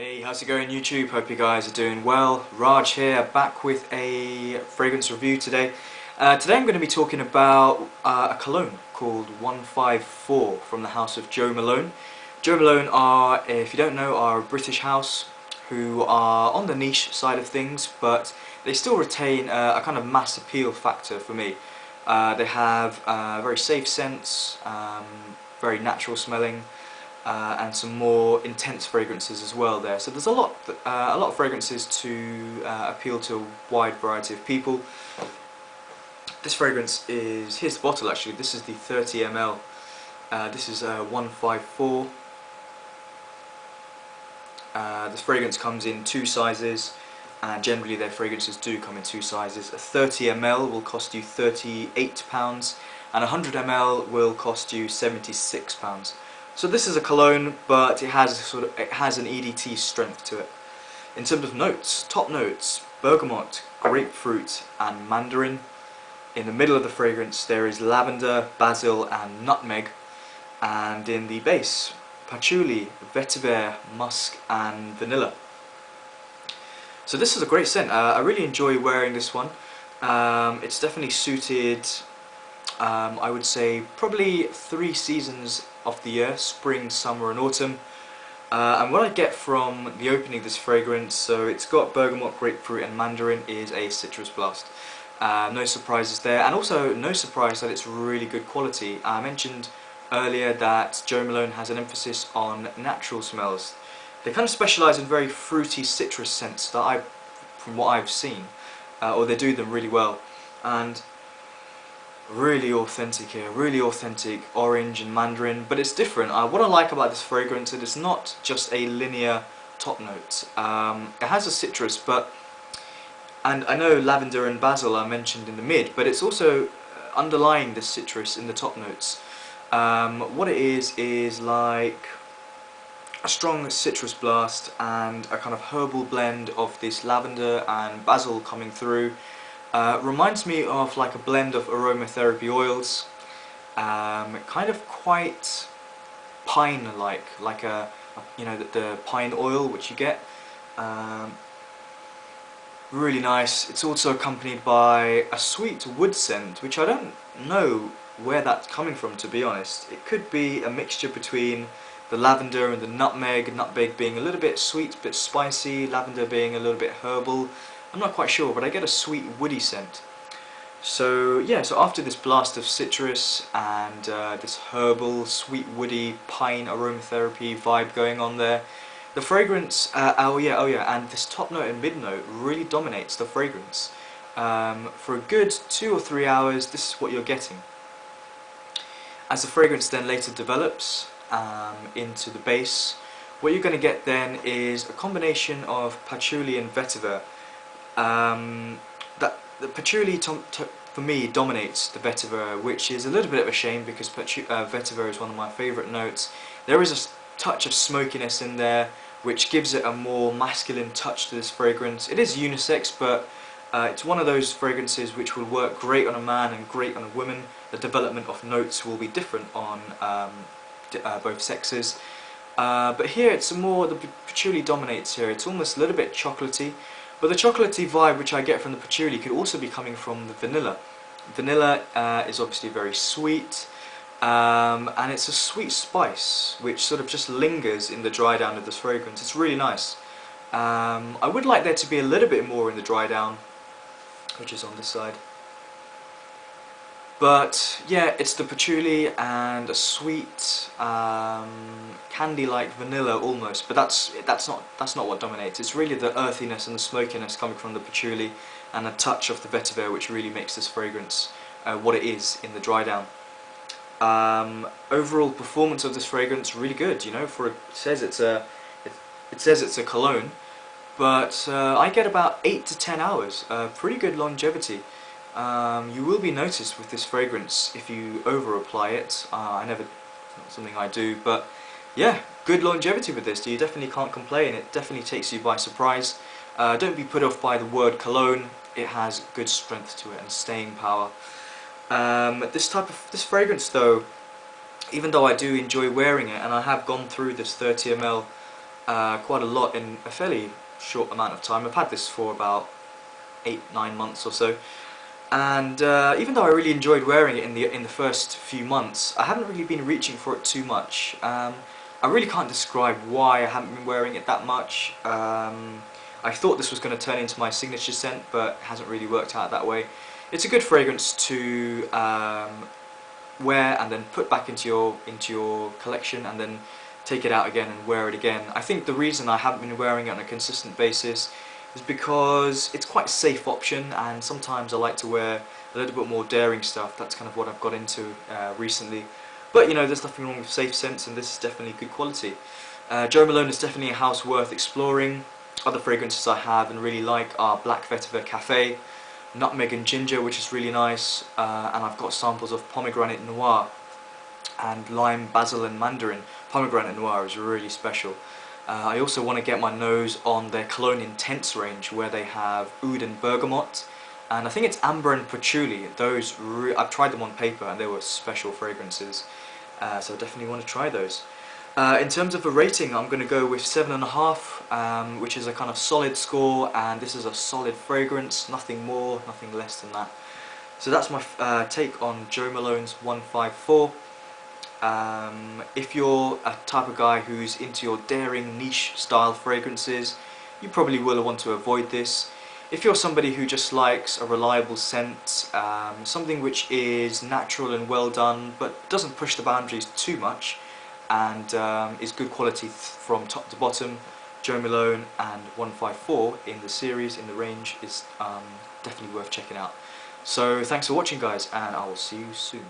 Hey, how's it going YouTube? Hope you guys are doing well. Raj here, back with a fragrance review today. Today I'm going to be talking about a cologne called 154 from the house of Joe Malone. Joe Malone are, if you don't know, are a British house who are on the niche side of things, but they still retain a kind of mass appeal factor for me. They have very safe scents, very natural smelling, and some more intense fragrances as well there. So there's a lot of fragrances to appeal to a wide variety of people. This fragrance is, here's the bottle actually, this is the 30 ml. This is 154. This fragrance comes in two sizes, and generally their fragrances do come in two sizes. A 30 ml will cost you £38 and 100 ml will cost you £76. So this is a cologne, but it has an EDT strength to it. In terms of notes, top notes: bergamot, grapefruit and mandarin. In the middle of the fragrance there is lavender, basil and nutmeg, and in the base, patchouli, vetiver, musk and vanilla. So this is a great scent. I really enjoy wearing this one. It's definitely suited, I would say, probably 3 seasons of the year: spring, summer and autumn. And what I get from the opening of this fragrance, so it's got bergamot, grapefruit and mandarin, is a citrus blast. No surprises there, and also no surprise that it's really good quality. I mentioned earlier that Joe Malone has an emphasis on natural smells. They kind of specialise in very fruity citrus scents that from what I've seen, or they do them really well. And really authentic here, really authentic orange and mandarin, but it's different. What I like about this fragrance is it's not just a linear top note. It has a citrus, and I know lavender and basil are mentioned in the mid, but it's also underlying the citrus in the top notes. What it is like a strong citrus blast and a kind of herbal blend of this lavender and basil coming through. Reminds me of like a blend of aromatherapy oils, kind of quite pine-like, like you know, the pine oil which you get. Really nice. It's also accompanied by a sweet wood scent, which I don't know where that's coming from, to be honest. It could be a mixture between the lavender and the nutmeg, nutmeg being a little bit sweet, a bit spicy, lavender being a little bit herbal. I'm not quite sure, but I get a sweet woody scent. So yeah, so after this blast of citrus and this herbal, sweet woody, pine aromatherapy vibe going on there, the fragrance, oh yeah, and this top note and mid note really dominates the fragrance. For a good 2 or 3 hours, this is what you're getting. As the fragrance then later develops into the base, what you're going to get then is a combination of patchouli and vetiver. The patchouli for me dominates the vetiver, which is a little bit of a shame because vetiver is one of my favourite notes. There is a touch of smokiness in there which gives it a more masculine touch to this fragrance. It is unisex, but it's one of those fragrances which will work great on a man and great on a woman. The development of notes will be different on both sexes. But here it's the patchouli dominates here. It's almost a little bit chocolatey. But the chocolatey vibe which I get from the patchouli could also be coming from the vanilla. Vanilla is obviously very sweet, and it's a sweet spice which sort of just lingers in the dry down of this fragrance. It's really nice. I would like there to be a little bit more in the dry down, which is on this side. But yeah, it's the patchouli and a sweet candy-like vanilla almost. But that's not what dominates. It's really the earthiness and the smokiness coming from the patchouli and a touch of the vetiver, which really makes this fragrance what it is in the dry down. Overall performance of this fragrance really good. You know, it says it's a cologne, but I get about 8 to 10 hours. Pretty good longevity. You will be noticed with this fragrance if you over apply it. It's not something I do, but yeah, good longevity with this. You definitely can't complain. It definitely takes you by surprise. Don't be put off by the word cologne. It has good strength to it and staying power. This fragrance though, even though I do enjoy wearing it, and I have gone through this 30 ml quite a lot in a fairly short amount of time. I've had this for about 8-9 months or so, and even though I really enjoyed wearing it in the first few months, I haven't really been reaching for it too much. I really can't describe why I haven't been wearing it that much. I thought this was going to turn into my signature scent, but it hasn't really worked out that way. It's a good fragrance to wear and then put back into your collection, and then take it out again and wear it again. I think the reason I haven't been wearing it on a consistent basis is because it's quite a safe option, and sometimes I like to wear a little bit more daring stuff. That's kind of what I've got into recently. But you know, there's nothing wrong with safe scents, and this is definitely good quality. Jo Malone is definitely a house worth exploring. Other fragrances I have and really like are Black Vetiver Cafe, Nutmeg and Ginger, which is really nice, and I've got samples of Pomegranate Noir and Lime, Basil and Mandarin. Pomegranate Noir is really special. I also want to get my nose on their Cologne Intense range, where they have Oud and Bergamot, and I think it's Amber and Patchouli. Those I've tried them on paper and they were special fragrances, so I definitely want to try those. In terms of a rating, I'm going to go with 7.5, which is a kind of solid score, and this is a solid fragrance, nothing more, nothing less than that. So that's my take on Jo Malone's 154. If you're a type of guy who's into your daring niche style fragrances, you probably will want to avoid this. If you're somebody who just likes a reliable scent, something which is natural and well done but doesn't push the boundaries too much, and is good quality from top to bottom, Jo Malone and 154 in the series, in the range, is definitely worth checking out. So thanks for watching guys, and I will see you soon.